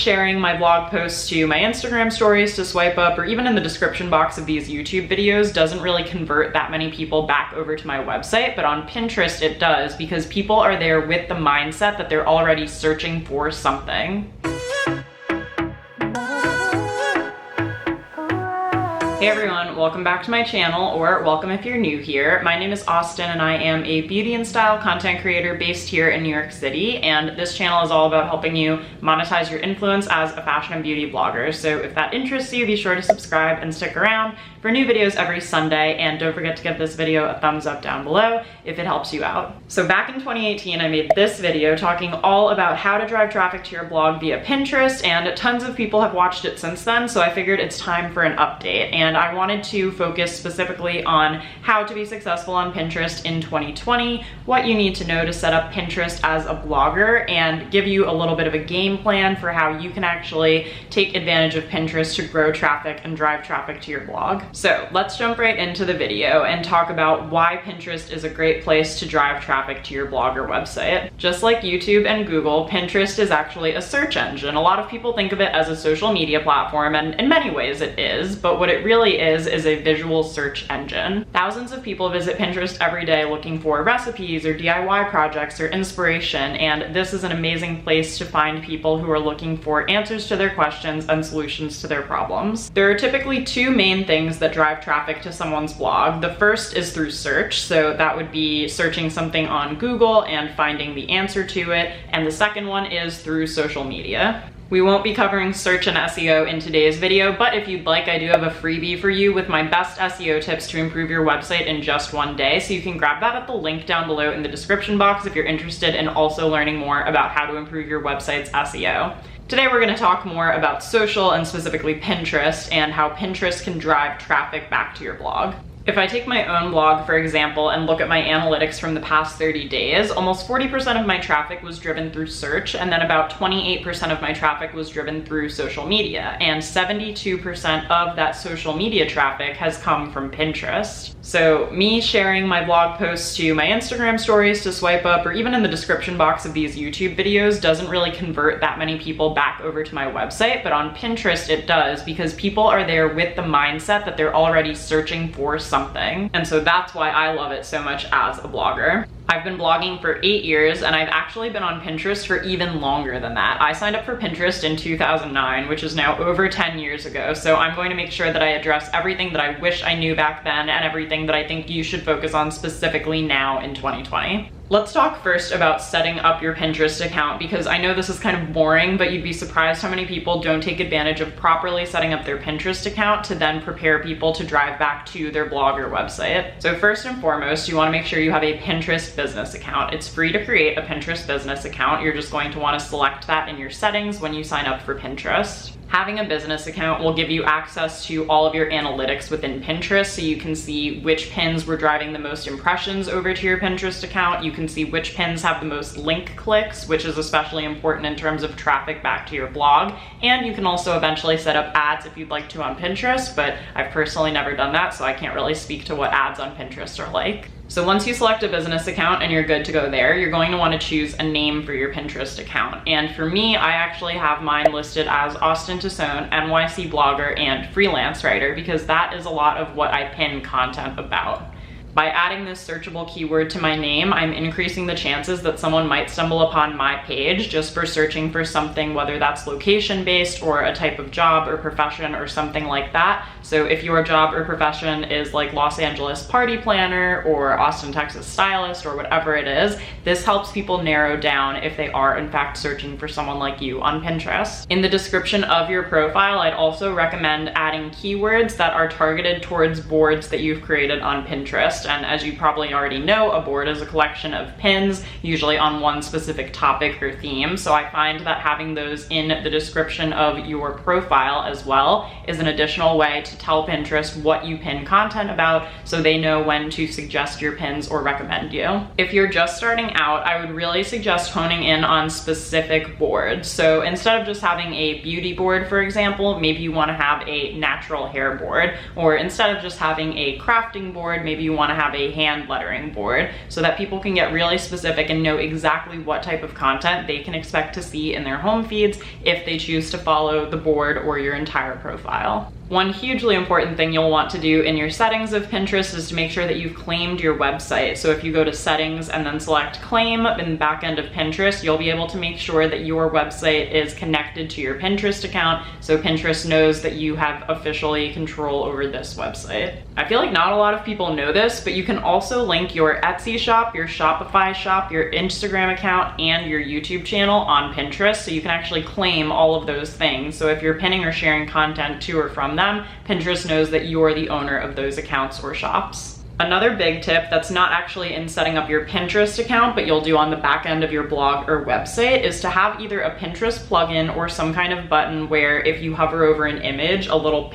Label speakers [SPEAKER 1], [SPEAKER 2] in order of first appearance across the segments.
[SPEAKER 1] Sharing my blog posts to my Instagram stories to swipe up, or even in the description box of these YouTube videos doesn't really convert that many people back over to my website, but on Pinterest it does, because people are there with the mindset that they're already searching for something. Hey everyone, welcome back to my channel, or welcome if you're new here. My name is Austin and I am a beauty and style content creator based here in New York City, and this channel is all about helping you monetize your influence as a fashion and beauty blogger. So if that interests you, be sure to subscribe and stick around for new videos every Sunday, and don't forget to give this video a thumbs up down below if it helps you out. So back in 2018, I made this video talking all about how to drive traffic to your blog via Pinterest, and tons of people have watched it since then, so I figured it's time for an update. And I wanted to focus specifically on how to be successful on Pinterest in 2020, what you need to know to set up Pinterest as a blogger, and give you a little bit of a game plan for how you can actually take advantage of Pinterest to grow traffic and drive traffic to your blog. So let's jump right into the video and talk about why Pinterest is a great place to drive traffic to your blog or website. Just like YouTube and Google, Pinterest is actually a search engine. A lot of people think of it as a social media platform, and in many ways it is, but what it really is a visual search engine. Thousands of people visit Pinterest every day looking for recipes or DIY projects or inspiration, and this is an amazing place to find people who are looking for answers to their questions and solutions to their problems. There are typically two main things that drive traffic to someone's blog. The first is through search, so that would be searching something on Google and finding the answer to it, and the second one is through social media. We won't be covering search and SEO in today's video, but if you'd like, I do have a freebie for you with my best SEO tips to improve your website in just one day, so you can grab that at the link down below in the description box if you're interested in also learning more about how to improve your website's SEO. Today we're going to talk more about social, and specifically Pinterest, and how Pinterest can drive traffic back to your blog. If I take my own blog, for example, and look at my analytics from the past 30 days, almost 40% of my traffic was driven through search, and then about 28% of my traffic was driven through social media, and 72% of that social media traffic has come from Pinterest. So me sharing my blog posts to my Instagram stories to swipe up, or even in the description box of these YouTube videos doesn't really convert that many people back over to my website, but on Pinterest it does, because people are there with the mindset that they're already searching for something. And so that's why I love it so much as a blogger. I've been blogging for 8 years, and I've actually been on Pinterest for even longer than that. I signed up for Pinterest in 2009, which is now over 10 years ago, so I'm going to make sure that I address everything that I wish I knew back then and everything that I think you should focus on specifically now in 2020. Let's talk first about setting up your Pinterest account, because I know this is kind of boring, but you'd be surprised how many people don't take advantage of properly setting up their Pinterest account to then prepare people to drive back to their blog or website. So first and foremost, you want to make sure you have a Pinterest business account. It's free to create a Pinterest business account. You're just going to want to select that in your settings when you sign up for Pinterest. Having a business account will give you access to all of your analytics within Pinterest, so you can see which pins were driving the most impressions over to your Pinterest account. You can see which pins have the most link clicks, which is especially important in terms of traffic back to your blog. And you can also eventually set up ads if you'd like to on Pinterest, but I've personally never done that, so I can't really speak to what ads on Pinterest are like. So once you select a business account and you're good to go there, you're going to want to choose a name for your Pinterest account. And for me, I actually have mine listed as Austin Tassone, NYC blogger and freelance writer, because that is a lot of what I pin content about. By adding this searchable keyword to my name, I'm increasing the chances that someone might stumble upon my page just for searching for something, whether that's location-based or a type of job or profession or something like that. So if your job or profession is like Los Angeles party planner or Austin, Texas stylist or whatever it is, this helps people narrow down if they are in fact searching for someone like you on Pinterest. In the description of your profile, I'd also recommend adding keywords that are targeted towards boards that you've created on Pinterest. And as you probably already know, a board is a collection of pins, usually on one specific topic or theme. So I find that having those in the description of your profile as well is an additional way to tell Pinterest what you pin content about, so they know when to suggest your pins or recommend you. If you're just starting out, I would really suggest honing in on specific boards. So instead of just having a beauty board, for example, maybe you want to have a natural hair board, or instead of just having a crafting board, maybe you want to have a hand lettering board so that people can get really specific and know exactly what type of content they can expect to see in their home feeds if they choose to follow the board or your entire profile. One hugely important thing you'll want to do in your settings of Pinterest is to make sure that you've claimed your website. So if you go to settings and then select claim in the back end of Pinterest, you'll be able to make sure that your website is connected to your Pinterest account so Pinterest knows that you have officially control over this website. I feel like not a lot of people know this, but you can also link your Etsy shop, your Shopify shop, your Instagram account, and your YouTube channel on Pinterest, so you can actually claim all of those things. So if you're pinning or sharing content to or from them, Pinterest knows that you're the owner of those accounts or shops. Another big tip that's not actually in setting up your Pinterest account, but you'll do on the back end of your blog or website, is to have either a Pinterest plugin or some kind of button where if you hover over an image, a little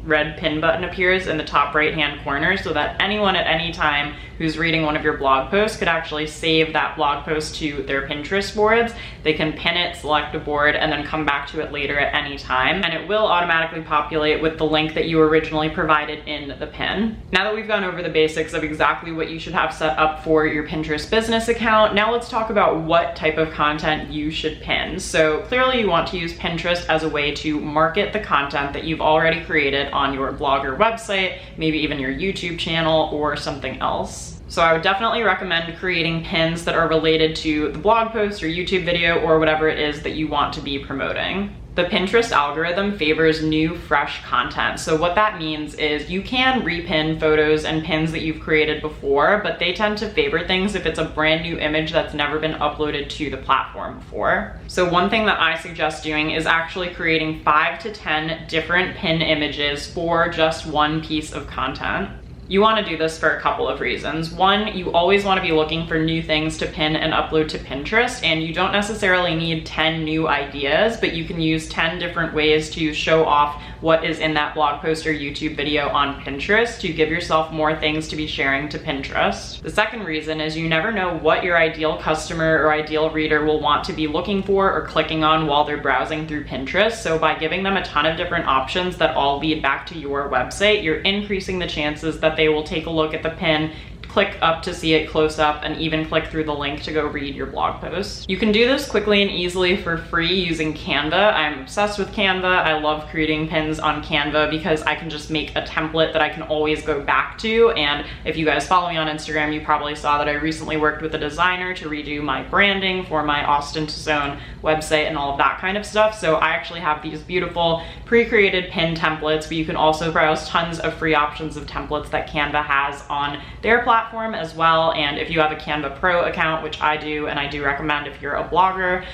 [SPEAKER 1] red pin button appears in the top right-hand corner so that anyone at any time who's reading one of your blog posts could actually save that blog post to their Pinterest boards. They can pin it, select a board, and then come back to it later at any time, and it will automatically populate with the link that you originally provided in the pin. Now that we've gone over the basics of exactly what you should have set up for your Pinterest business account, now let's talk about what type of content you should pin. So clearly you want to use Pinterest as a way to market the content that you've already created on your blog or website, maybe even your YouTube channel or something else. So I would definitely recommend creating pins that are related to the blog post or YouTube video or whatever it is that you want to be promoting. The Pinterest algorithm favors new, fresh content. So what that means is you can repin photos and pins that you've created before, but they tend to favor things if it's a brand new image that's never been uploaded to the platform before. So one thing that I suggest doing is actually creating 5 to 10 different pin images for just one piece of content. You want to do this for a couple of reasons. One, you always want to be looking for new things to pin and upload to Pinterest, and you don't necessarily need 10 new ideas, but you can use 10 different ways to show off what is in that blog post or YouTube video on Pinterest to give yourself more things to be sharing to Pinterest. The second reason is you never know what your ideal customer or ideal reader will want to be looking for or clicking on while they're browsing through Pinterest. So by giving them a ton of different options that all lead back to your website, you're increasing the chances that they will take a look at the pin, click up to see it close up, and even click through the link to go read your blog post. You can do this quickly and easily for free using Canva. I'm obsessed with Canva. I love creating pins on Canva because I can just make a template that I can always go back to. And if you guys follow me on Instagram, you probably saw that I recently worked with a designer to redo my branding for my Austin Tizone website and all of that kind of stuff. So I actually have these beautiful pre-created pin templates, but you can also browse tons of free options of templates that Canva has on their platform as well. And if you have a Canva Pro account, which I do, and I do recommend if you're a blogger,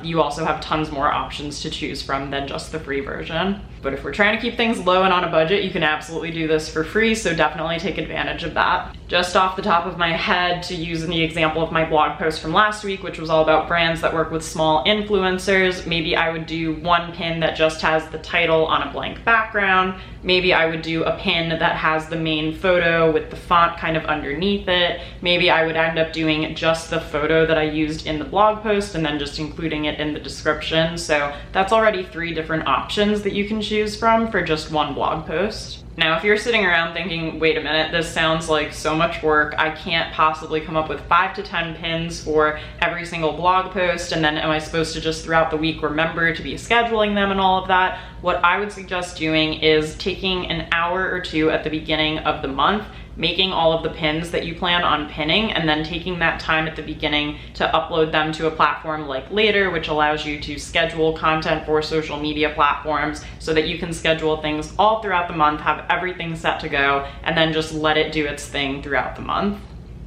[SPEAKER 1] you also have tons more options to choose from than just the free version. But if we're trying to keep things low and on a budget, you can absolutely do this for free, so definitely take advantage of that. Just off the top of my head, to use in the example of my blog post from last week, which was all about brands that work with small influencers, maybe I would do one pin that just has the title on a blank background. Maybe I would do a pin that has the main photo with the font kind of underneath it. Maybe I would end up doing just the photo that I used in the blog post and then just including it in the description. So that's already 3 different options that you can choose from for just one blog post. Now, if you're sitting around thinking, wait a minute, this sounds like so much work, I can't possibly come up with 5 to 10 pins for every single blog post, and then am I supposed to just throughout the week remember to be scheduling them and all of that? What I would suggest doing is taking an hour or 2 at the beginning of the month, making all of the pins that you plan on pinning, and then taking that time at the beginning to upload them to a platform like Later, which allows you to schedule content for social media platforms so that you can schedule things all throughout the month, have everything set to go, and then just let it do its thing throughout the month.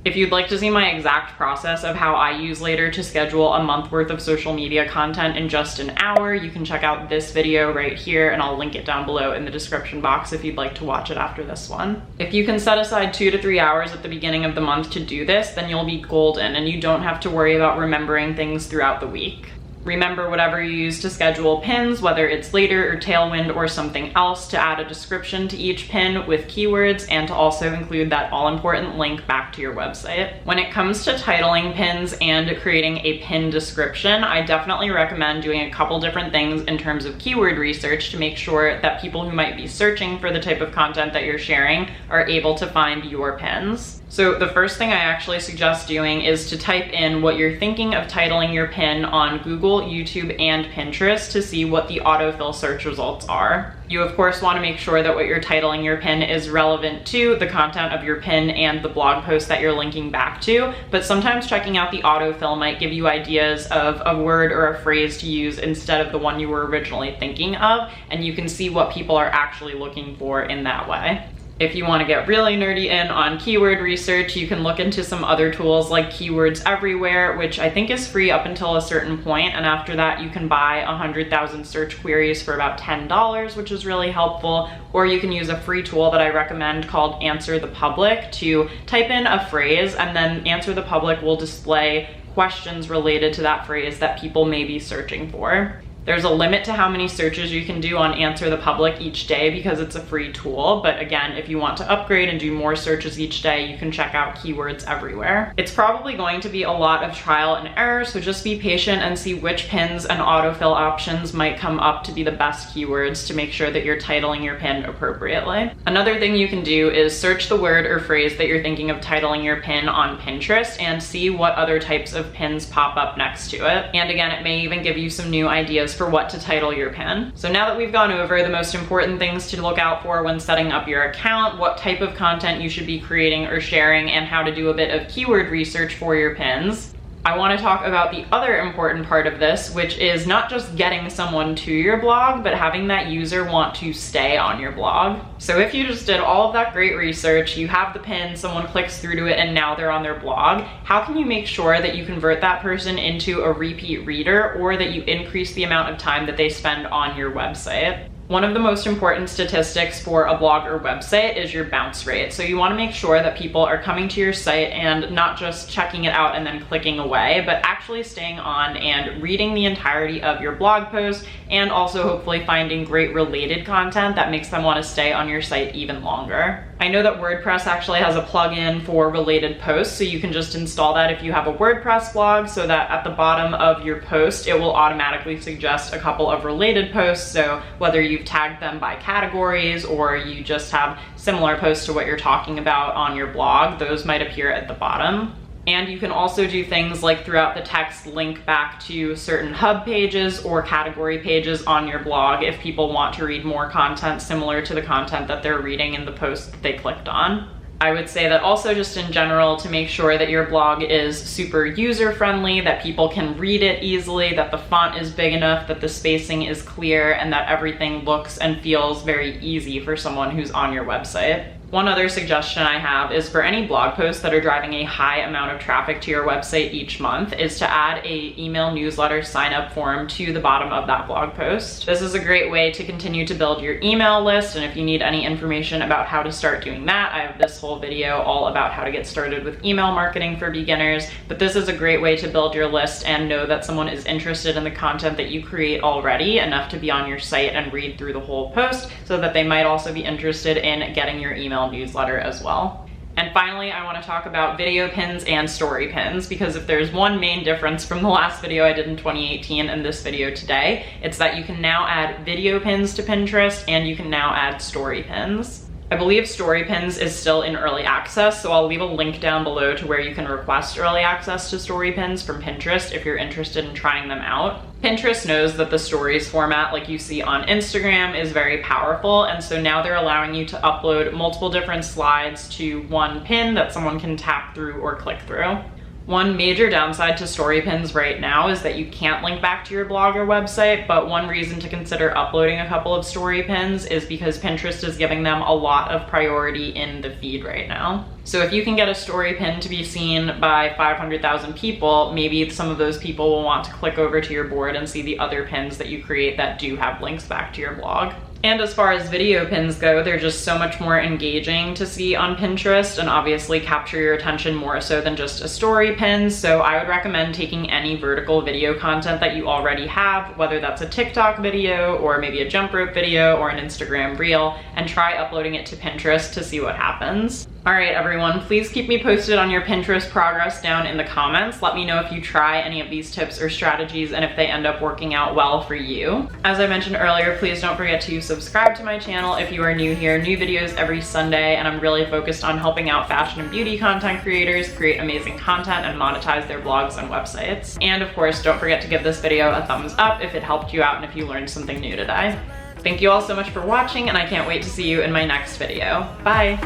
[SPEAKER 1] If you'd like to see my exact process of how I use Later to schedule a month worth of social media content in just an hour, you can check out this video right here, and I'll link it down below in the description box if you'd like to watch it after this one. If you can set aside 2 to 3 hours at the beginning of the month to do this, then you'll be golden and you don't have to worry about remembering things throughout the week. Remember, whatever you use to schedule pins, whether it's Later or Tailwind or something else, to add a description to each pin with keywords and to also include that all-important link back to your website. When it comes to titling pins and creating a pin description, I definitely recommend doing a couple different things in terms of keyword research to make sure that people who might be searching for the type of content that you're sharing are able to find your pins. So the first thing I actually suggest doing is to type in what you're thinking of titling your pin on Google, YouTube, and Pinterest to see what the autofill search results are. You of course want to make sure that what you're titling your pin is relevant to the content of your pin and the blog post that you're linking back to, but sometimes checking out the autofill might give you ideas of a word or a phrase to use instead of the one you were originally thinking of, and you can see what people are actually looking for in that way. If you want to get really nerdy in on keyword research, you can look into some other tools like Keywords Everywhere, which I think is free up until a certain point, and after that you can buy 100,000 search queries for about $10, which is really helpful. Or you can use a free tool that I recommend called Answer the Public to type in a phrase, and then Answer the Public will display questions related to that phrase that people may be searching for. There's a limit to how many searches you can do on Answer the Public each day because it's a free tool, but again, if you want to upgrade and do more searches each day, you can check out Keywords Everywhere. It's probably going to be a lot of trial and error, so just be patient and see which pins and autofill options might come up to be the best keywords to make sure that you're titling your pin appropriately. Another thing you can do is search the word or phrase that you're thinking of titling your pin on Pinterest and see what other types of pins pop up next to it. And again, it may even give you some new ideas for what to title your pin. So now that we've gone over the most important things to look out for when setting up your account, what type of content you should be creating or sharing, and how to do a bit of keyword research for your pins, I want to talk about the other important part of this, which is not just getting someone to your blog, but having that user want to stay on your blog. So if you just did all of that great research, you have the pin, someone clicks through to it, and now they're on their blog, how can you make sure that you convert that person into a repeat reader, or that you increase the amount of time that they spend on your website? One of the most important statistics for a blog or website is your bounce rate. So you want to make sure that people are coming to your site and not just checking it out and then clicking away, but actually staying on and reading the entirety of your blog post, and also hopefully finding great related content that makes them want to stay on your site even longer. I know that WordPress actually has a plugin for related posts, so you can just install that if you have a WordPress blog, so that at the bottom of your post, it will automatically suggest a couple of related posts. So whether you've tagged them by categories or you just have similar posts to what you're talking about on your blog, those might appear at the bottom. And you can also do things like throughout the text link back to certain hub pages or category pages on your blog if people want to read more content similar to the content that they're reading in the post that they clicked on. I would say that also just in general, to make sure that your blog is super user-friendly, that people can read it easily, that the font is big enough, that the spacing is clear, and that everything looks and feels very easy for someone who's on your website. One other suggestion I have is for any blog posts that are driving a high amount of traffic to your website each month is to add a email newsletter sign up form to the bottom of that blog post. This is a great way to continue to build your email list, and if you need any information about how to start doing that, I have this whole video all about how to get started with email marketing for beginners, but this is a great way to build your list and know that someone is interested in the content that you create already enough to be on your site and read through the whole post, so that they might also be interested in getting your email newsletter as well. And finally, I want to talk about video pins and story pins, because if there's one main difference from the last video I did in 2018 and this video today, it's that you can now add video pins to Pinterest and you can now add story pins. I believe Story Pins is still in early access, so I'll leave a link down below to where you can request early access to Story Pins from Pinterest if you're interested in trying them out. Pinterest knows that the stories format, like you see on Instagram, is very powerful, and so now they're allowing you to upload multiple different slides to one pin that someone can tap through or click through. One major downside to story pins right now is that you can't link back to your blog or website, but one reason to consider uploading a couple of story pins is because Pinterest is giving them a lot of priority in the feed right now. So if you can get a story pin to be seen by 500,000 people, maybe some of those people will want to click over to your board and see the other pins that you create that do have links back to your blog. And as far as video pins go, they're just so much more engaging to see on Pinterest and obviously capture your attention more so than just a story pin. So I would recommend taking any vertical video content that you already have, whether that's a TikTok video or maybe a jump rope video or an Instagram reel, and try uploading it to Pinterest to see what happens. All right, everyone, please keep me posted on your Pinterest progress down in the comments. Let me know if you try any of these tips or strategies and if they end up working out well for you. As I mentioned earlier, please don't forget to subscribe to my channel if you are new here. New videos every Sunday, and I'm really focused on helping out fashion and beauty content creators create amazing content and monetize their blogs and websites. And of course, don't forget to give this video a thumbs up if it helped you out and if you learned something new today. Thank you all so much for watching, and I can't wait to see you in my next video. Bye!